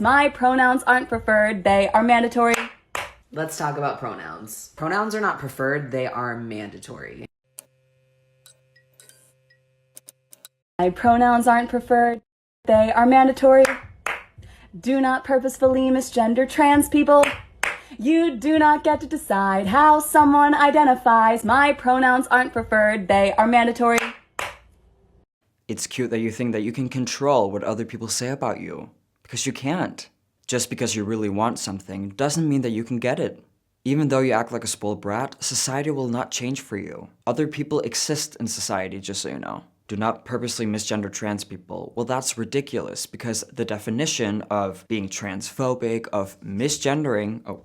My pronouns aren't preferred, they are mandatory. Let's talk about pronouns. Pronouns are not preferred, they are mandatory. My pronouns aren't preferred, they are mandatory. Do not purposefully misgender trans people. You do not get to decide how someone identifies. My pronouns aren't preferred, they are mandatory. It's cute that you think that you can control what other people say about you, because you can't. Just because you really want something doesn't mean that you can get it. Even though you act like a spoiled brat, society will not change for you. Other people exist in society, just so you know. Do not purposely misgender trans people. Well, that's ridiculous, because the definition of being transphobic, of misgendering, oh,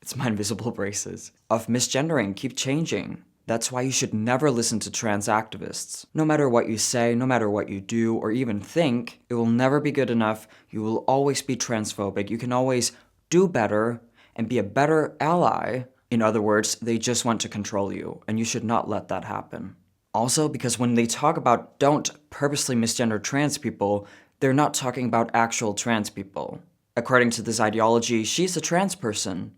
it's my invisible braces, of misgendering keep changing. That's why you should never listen to trans activists. No matter what you say, no matter what you do, or even think, it will never be good enough. You will always be transphobic. You can always do better and be a better ally. In other words, they just want to control you, and you should not let that happen. Also, because when they talk about don't purposely misgender trans people, they're not talking about actual trans people. According to this ideology, she's a trans person,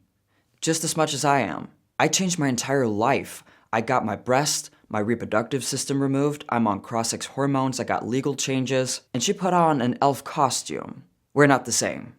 just as much as I am. I changed my entire life. I got my breast, my reproductive system removed, I'm on cross-sex hormones, I got legal changes, and she put on an elf costume. We're not the same.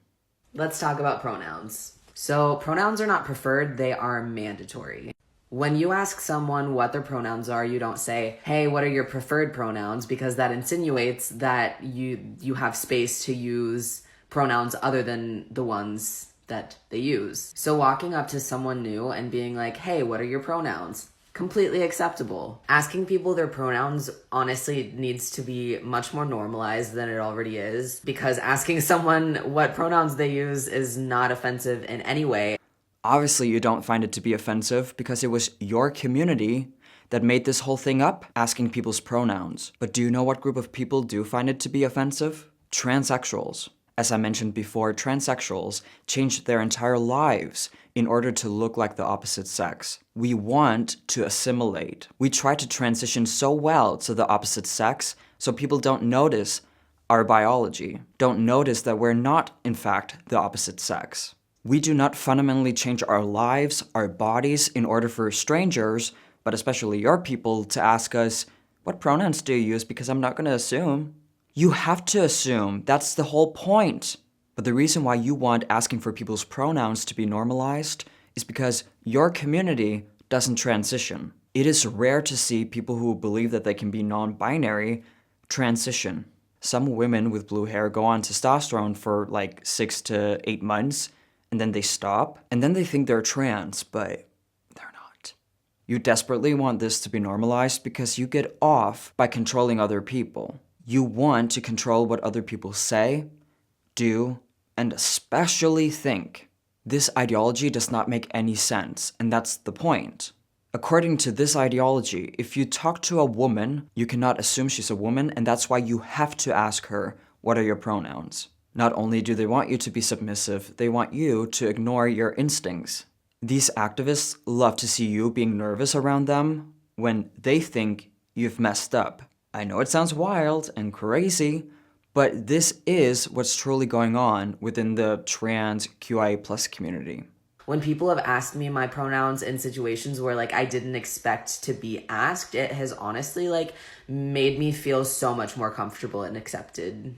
Let's talk about pronouns. So, pronouns are not preferred, they are mandatory. When you ask someone what their pronouns are, you don't say, hey, what are your preferred pronouns? Because that insinuates that you have space to use pronouns other than the ones that they use. So walking up to someone new and being like, hey, what are your pronouns? Completely acceptable. Asking people their pronouns honestly needs to be much more normalized than it already is, because asking someone what pronouns they use is not offensive in any way. Obviously, you don't find it to be offensive because it was your community that made this whole thing up, asking people's pronouns. But do you know what group of people do find it to be offensive? Transsexuals. As I mentioned before, transsexuals changed their entire lives in order to look like the opposite sex. We want to assimilate. We try to transition so well to the opposite sex so people don't notice our biology, don't notice that we're not, in fact, the opposite sex. We do not fundamentally change our lives, our bodies, in order for strangers, but especially your people, to ask us, what pronouns do you use? Because I'm not going to assume. You have to assume. That's the whole point. But the reason why you want asking for people's pronouns to be normalized is because your community doesn't transition. It is rare to see people who believe that they can be non-binary transition. Some women with blue hair go on testosterone for like 6 to 8 months, and then they stop, and then they think they're trans, but they're not. You desperately want this to be normalized because you get off by controlling other people. You want to control what other people say, do, and especially think. This ideology does not make any sense, and that's the point. According to this ideology, if you talk to a woman, you cannot assume she's a woman, and that's why you have to ask her, what are your pronouns? Not only do they want you to be submissive, they want you to ignore your instincts. These activists love to see you being nervous around them when they think you've messed up. I know it sounds wild and crazy, but this is what's truly going on within the trans QIA+ community. When people have asked me my pronouns in situations where I didn't expect to be asked, it has honestly made me feel so much more comfortable and accepted.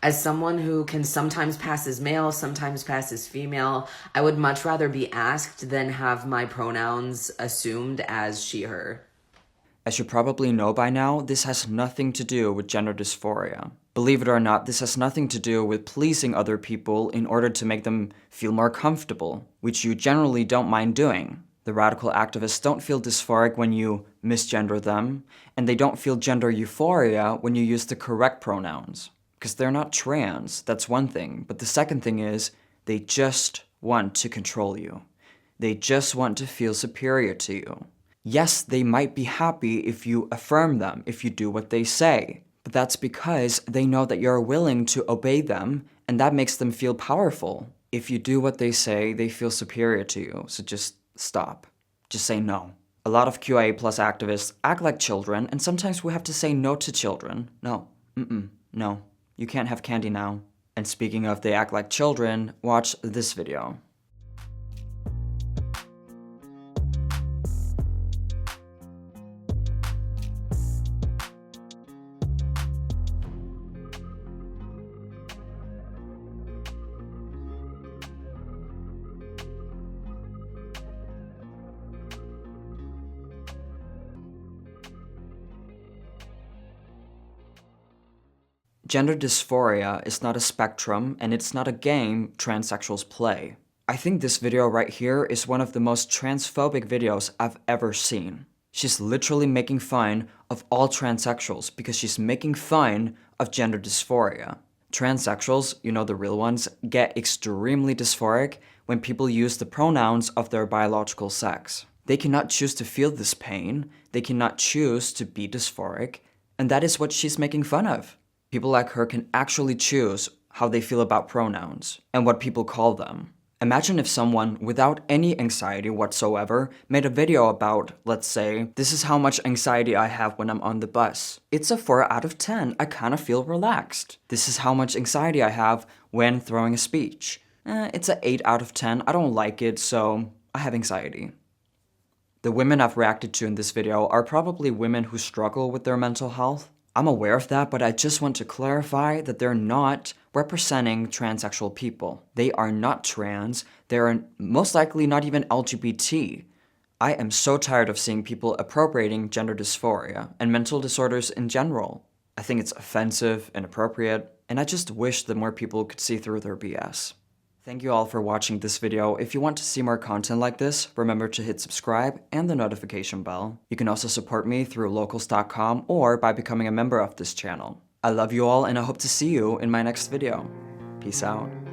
As someone who can sometimes pass as male, sometimes pass as female, I would much rather be asked than have my pronouns assumed as she, her. As you probably know by now, this has nothing to do with gender dysphoria. Believe it or not, this has nothing to do with pleasing other people in order to make them feel more comfortable, which you generally don't mind doing. The radical activists don't feel dysphoric when you misgender them, and they don't feel gender euphoria when you use the correct pronouns. Because they're not trans, that's one thing. But the second thing is, they just want to control you. They just want to feel superior to you. Yes, they might be happy if you affirm them, if you do what they say. But that's because they know that you're willing to obey them, and that makes them feel powerful. If you do what they say, they feel superior to you. So just stop. Just say no. A lot of QIA+ activists act like children, and sometimes we have to say no to children. No. No. You can't have candy now. And speaking of they act like children, watch this video. Gender dysphoria is not a spectrum, and it's not a game transsexuals play. I think this video right here is one of the most transphobic videos I've ever seen. She's literally making fun of all transsexuals because she's making fun of gender dysphoria. Transsexuals, you know the real ones, get extremely dysphoric when people use the pronouns of their biological sex. They cannot choose to feel this pain, they cannot choose to be dysphoric, and that is what she's making fun of. People like her can actually choose how they feel about pronouns and what people call them. Imagine if someone without any anxiety whatsoever made a video about, let's say, this is how much anxiety I have when I'm on the bus. It's a 4 out of 10, I kind of feel relaxed. This is how much anxiety I have when throwing a speech. It's a 8 out of 10, I don't like it, so I have anxiety. The women I've reacted to in this video are probably women who struggle with their mental health. I'm aware of that, but I just want to clarify that they're not representing transsexual people. They are not trans, they're most likely not even LGBT. I am so tired of seeing people appropriating gender dysphoria and mental disorders in general. I think it's offensive, inappropriate, and I just wish that more people could see through their BS. Thank you all for watching this video. If you want to see more content like this, remember to hit subscribe and the notification bell. You can also support me through locals.com or by becoming a member of this channel. I love you all and I hope to see you in my next video. Peace out.